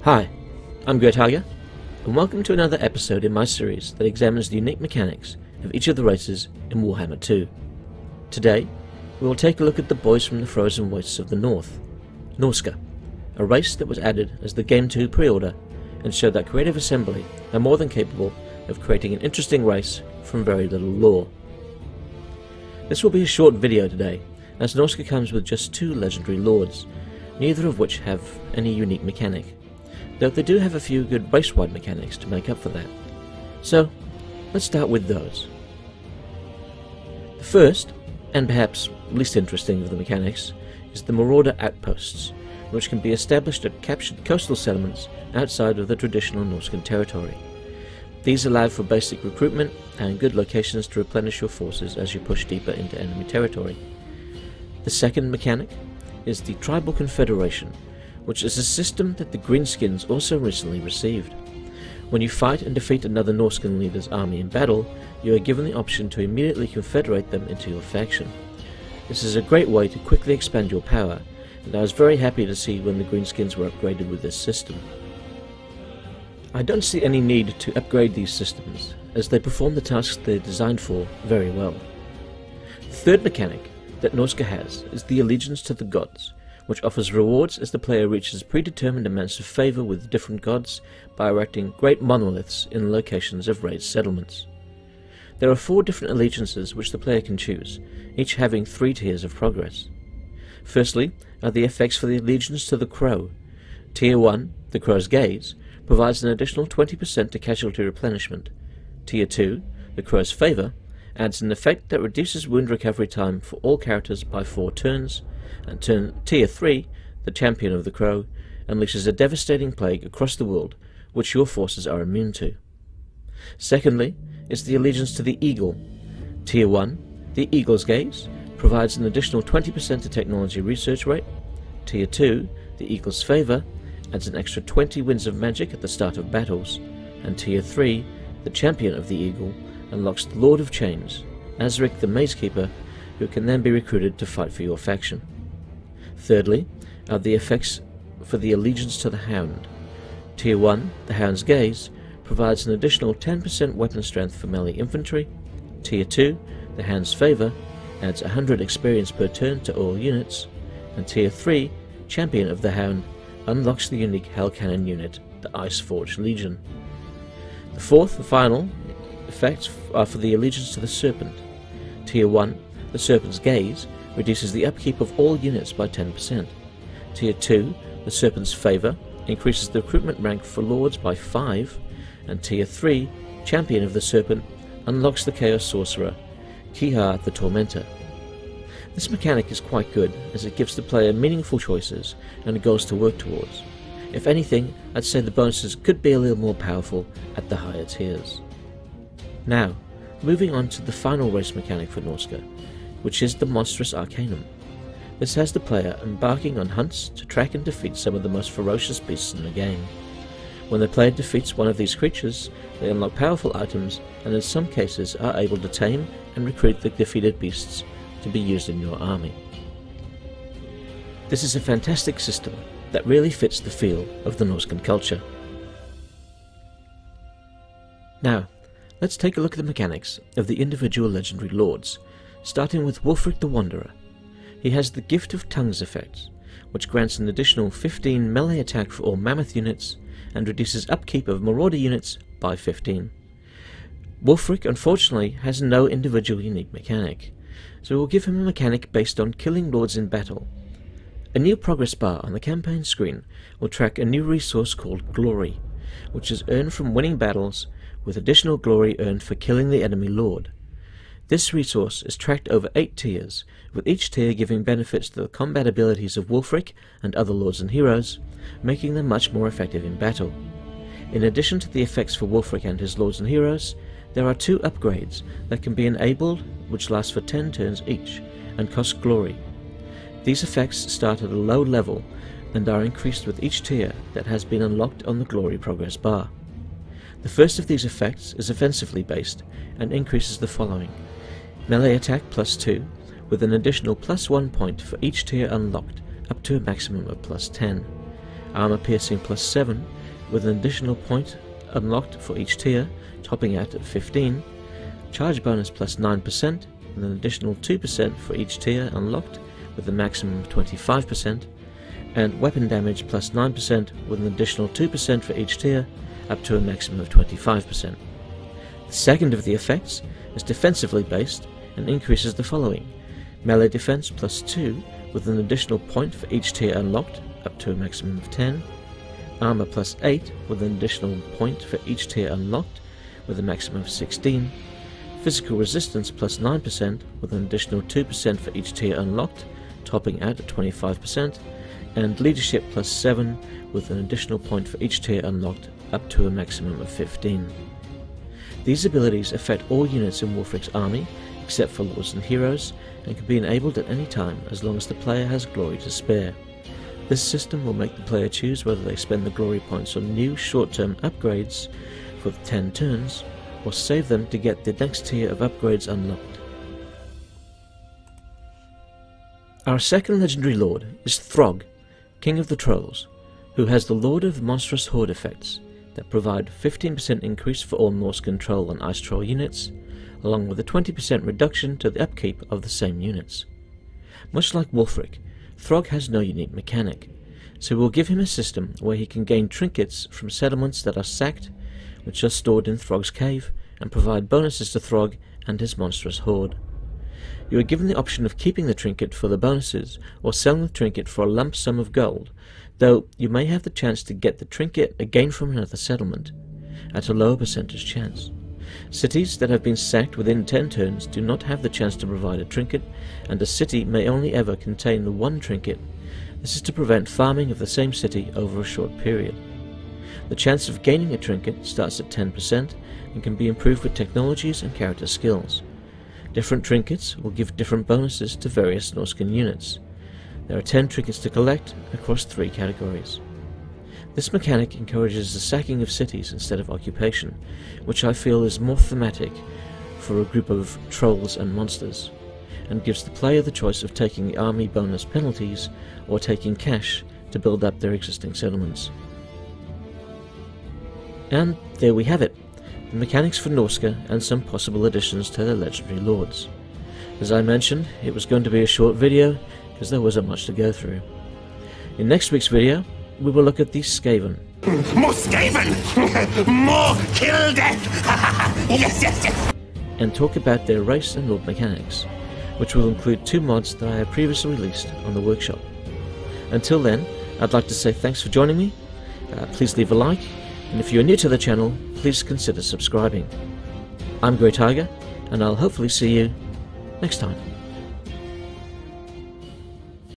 Hi, I'm Tiger, and welcome to another episode in my series that examines the unique mechanics of each of the races in Warhammer 2. Today, we will take a look at the boys from the frozen wastes of the north, Norsca, a race that was added as the Game 2 pre-order and showed that Creative Assembly are more than capable of creating an interesting race from very little lore. This will be a short video today, as Norsca comes with just 2 legendary lords, neither of which have any unique mechanic, though they do have a few good race-wide mechanics to make up for that. So, let's start with those. The first, and perhaps least interesting of the mechanics, is the Marauder Outposts, which can be established at captured coastal settlements outside of the traditional Norscan territory. These allow for basic recruitment and good locations to replenish your forces as you push deeper into enemy territory. The second mechanic is the Tribal Confederation, which is a system that the Greenskins also recently received. When you fight and defeat another Norscan leader's army in battle, you are given the option to immediately confederate them into your faction. This is a great way to quickly expand your power, and I was very happy to see when the Greenskins were upgraded with this system. I don't see any need to upgrade these systems, as they perform the tasks they're designed for very well. The third mechanic that Norsca has is the Allegiance to the Gods, which offers rewards as the player reaches predetermined amounts of favour with different gods by erecting great monoliths in locations of raised settlements. There are 4 different allegiances which the player can choose, each having 3 tiers of progress. Firstly are the effects for the allegiance to the Crow. Tier 1, the Crow's Gaze, provides an additional 20% to casualty replenishment. Tier 2, the Crow's Favour, adds an effect that reduces wound recovery time for all characters by 4 turns, and Tier 3, the Champion of the Crow, unleashes a devastating plague across the world, which your forces are immune to. Secondly is the Allegiance to the Eagle. Tier 1, the Eagle's Gaze, provides an additional 20% to technology research rate. Tier 2, the Eagle's Favour, adds an extra 20 winds of magic at the start of battles. And Tier 3, the Champion of the Eagle, unlocks the Lord of Chains, Azric the Mazekeeper, who can then be recruited to fight for your faction. Thirdly are the effects for the Allegiance to the Hound. Tier 1, the Hound's Gaze, provides an additional 10% weapon strength for melee infantry. Tier 2, the Hound's Favour, adds 100 experience per turn to all units. And Tier 3, Champion of the Hound, unlocks the unique Hell Cannon unit, the Iceforge Legion. The fourth and final effects are for the Allegiance to the Serpent. Tier 1, the Serpent's Gaze, reduces the upkeep of all units by 10%. Tier 2, the Serpent's Favour, increases the recruitment rank for Lords by 5, and Tier 3, Champion of the Serpent, unlocks the Chaos Sorcerer, Kihar the Tormentor. This mechanic is quite good, as it gives the player meaningful choices and goals to work towards. If anything, I'd say the bonuses could be a little more powerful at the higher tiers. Now, moving on to the final race mechanic for Norsca, which is the Monstrous Arcanum. This has the player embarking on hunts to track and defeat some of the most ferocious beasts in the game. When the player defeats one of these creatures, they unlock powerful items and in some cases are able to tame and recruit the defeated beasts to be used in your army. This is a fantastic system that really fits the feel of the Norscan culture. Now, let's take a look at the mechanics of the individual legendary lords, starting with Wulfrik the Wanderer. He has the Gift of Tongues effect, which grants an additional 15 melee attack for all mammoth units and reduces upkeep of marauder units by 15. Wulfrik unfortunately has no individual unique mechanic, so we'll give him a mechanic based on killing lords in battle. A new progress bar on the campaign screen will track a new resource called Glory, which is earned from winning battles, with additional glory earned for killing the enemy lord. This resource is tracked over 8 tiers, with each tier giving benefits to the combat abilities of Wulfrik and other lords and heroes, making them much more effective in battle. In addition to the effects for Wulfrik and his lords and heroes, there are 2 upgrades that can be enabled which last for 10 turns each, and cost glory. These effects start at a low level, and are increased with each tier that has been unlocked on the glory progress bar. The first of these effects is offensively based, and increases the following: melee attack +2, with an additional +1 point for each tier unlocked, up to a maximum of +10. armor piercing +7 with an additional point unlocked for each tier, topping out at 15, charge bonus +9% with an additional 2% for each tier unlocked with a maximum of 25%, and weapon damage +9% with an additional 2% for each tier up to a maximum of 25%. The second of the effects is defensively based and increases the following: melee defense +2 with an additional point for each tier unlocked up to a maximum of 10, armor +8 with an additional point for each tier unlocked with a maximum of 16, physical resistance +9% with an additional 2% for each tier unlocked, topping out at 25%, and leadership +7 with an additional point for each tier unlocked up to a maximum of 15. These abilities affect all units in Wulfrik's army except for lords and heroes, and can be enabled at any time as long as the player has glory to spare. This system will make the player choose whether they spend the glory points on new short-term upgrades for 10 turns, or save them to get the next tier of upgrades unlocked. Our second legendary lord is Throgg, King of the Trolls, who has the Lord of Monstrous Horde effects that provide 15% increase for all Norsca Troll and Ice Troll units, along with a 20% reduction to the upkeep of the same units. Much like Wulfrik, Throgg has no unique mechanic, so we'll give him a system where he can gain trinkets from settlements that are sacked, which are stored in Throgg's cave, and provide bonuses to Throgg and his monstrous horde. You are given the option of keeping the trinket for the bonuses, or selling the trinket for a lump sum of gold, though you may have the chance to get the trinket again from another settlement, at a lower percentage chance. Cities that have been sacked within 10 turns do not have the chance to provide a trinket, and a city may only ever contain the one trinket. This is to prevent farming of the same city over a short period. The chance of gaining a trinket starts at 10% and can be improved with technologies and character skills. Different trinkets will give different bonuses to various Norscan units. There are 10 trinkets to collect across 3 categories. This mechanic encourages the sacking of cities instead of occupation, which I feel is more thematic for a group of trolls and monsters, and gives the player the choice of taking the army bonus penalties or taking cash to build up their existing settlements. And there we have it, the mechanics for Norsca and some possible additions to their legendary lords. As I mentioned, it was going to be a short video because there wasn't much to go through. In next week's video, we will look at the Skaven. More Skaven! More kill death! Yes! And talk about their race and lord mechanics, which will include 2 mods that I have previously released on the workshop. Until then, I'd like to say thanks for joining me. Please leave a like, and if you're new to the channel, please consider subscribing. I'm Grey Tiger, and I'll hopefully see you next time.